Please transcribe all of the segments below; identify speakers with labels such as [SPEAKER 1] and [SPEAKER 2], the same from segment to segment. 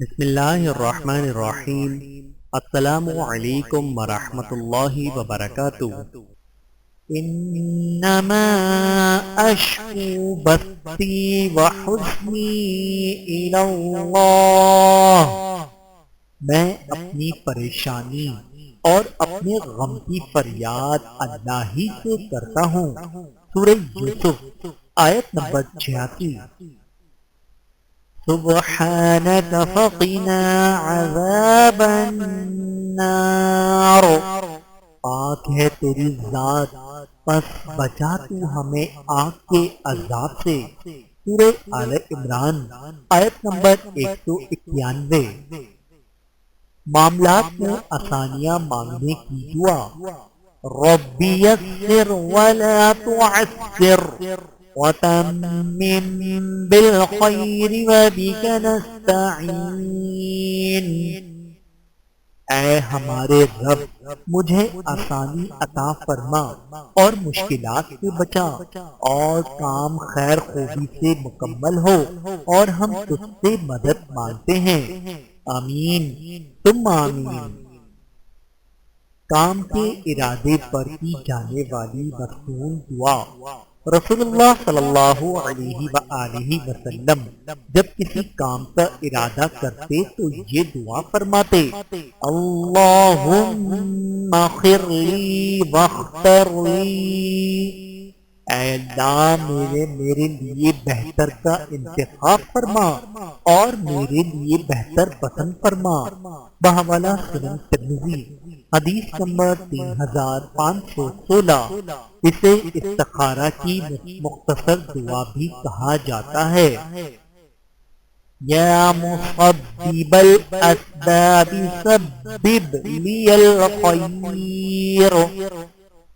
[SPEAKER 1] بسم اللہ الرحمن الرحیم۔ السلام علیکم ورحمۃ اللہ وبرکاتہ۔ انما اشکو بثی وحزنی الی اللہ، میں اپنی پریشانی اور اپنے غم کی فریاد اللہ ہی سے کرتا ہوں۔ سورہ یوسف آیت نمبر 86۔ سبحانك فقنا عذاب النار، پاک ہے تیری ذات، پس بچا تو ہمیں آگ کے عذاب سے۔ سورہ آل عمران آیت نمبر 191۔ معاملات میں آسانیاں مانگنے کی دعا۔ ربی یسر ولا تعسر وتمم بالخیر وبک نستعین، اے ہمارے رب مجھے آسانی عطا فرما اور مشکلات سے بچا، اور کام خیر خوبی سے مکمل ہو، اور ہم تجھ سے مدد مانگتے ہیں۔ آمین ثم آمین۔ کام کے ارادے پر کی جانے والی مخصوص دعا۔ رسول اللہ صلی اللہ علیہ وآلہ وسلم جب کسی کام کا ارادہ کرتے تو یہ دعا فرماتے: اللہم خر لی واختر لی، اے اللہ میرے لیے بہتر کا انتخاب فرما اور میرے لیے بہتر پسند فرما۔ بحوالہ سنن ترمذی حدیث نمبر 3516۔ اسے استخارہ کی مختصر دعا بھی کہا جاتا ہے۔ یا مسبب الاسباب سبب لی الخیر،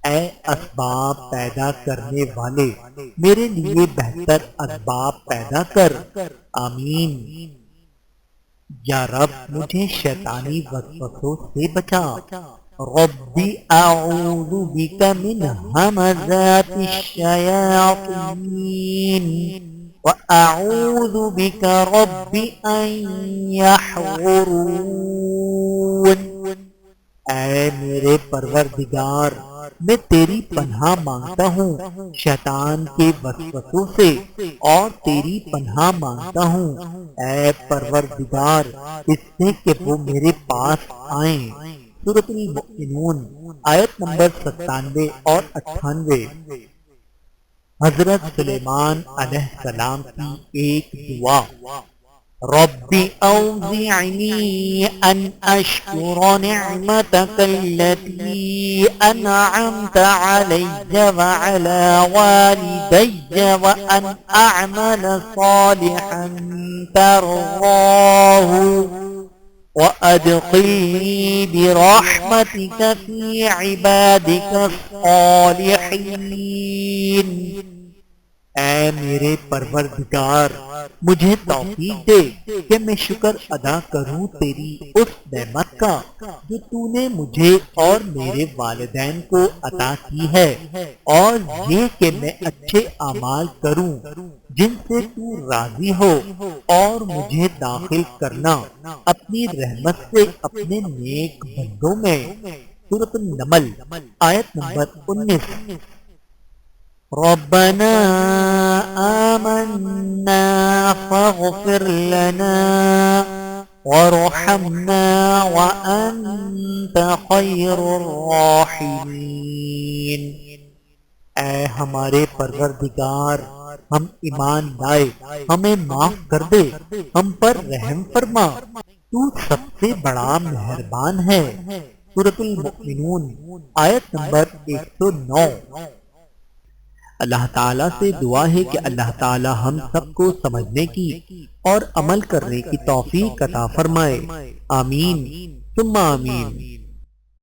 [SPEAKER 1] اے اسباب پیدا کرنے والے میرے لیے بہتر اسباب پیدا کر۔ آمین۔ یا رب مجھے شیطانی وسوسوں سے بچا۔ ربی اعوذ بک من ہمزات الشیاطین واعوذ بک رب ان یحضرون، اے میرے پروردگار میں تیری پناہ مانگتا ہوں شیطان کے وسوسوں سے، اور تیری پناہ مانگتا ہوں اے پروردگار اس سے کہ وہ میرے پاس آئیں۔ سورۃ المؤمنون آیت نمبر 97 اور 98۔ حضرت سلیمان علیہ السلام کی ایک دعا: رب اوزعنی ان اشکر نعمتک التي انعمت علی وعلى والدی وان اعمل صالحا ترضاه وَأَدْخِلْنِي بِرَحْمَتِكَ فِي عِبَادِكَ الصَّالِحِينَ، اے میرے پروردگار مجھے توفیق دے کہ میں شکر ادا کروں تیری اس نعمت کا جو تو نے مجھے اور میرے والدین کو عطا کی ہے، اور یہ کہ میں اچھے اعمال کروں جن سے تو راضی ہو، اور مجھے داخل کرنا اپنی رحمت سے اپنے نیک بندوں میں۔ سورۃ النمل آیت نمبر 19۔ ربنا آمنا فاغفر لنا وارحمنا وانت خیر الراحمین، اے ہمارے پروردگار ہم ایمان لائے، ہمیں معاف کر دے، ہم پر رحم فرما، تو سب سے بڑا مہربان ہے۔ سورۃ المؤمنون آیت نمبر 109۔ اللہ تعالیٰ سے دعا ہے کہ اللہ تعالیٰ ہم سب کو سمجھنے کی اور عمل کرنے کی توفیق عطا فرمائے۔ آمین ثم آمین۔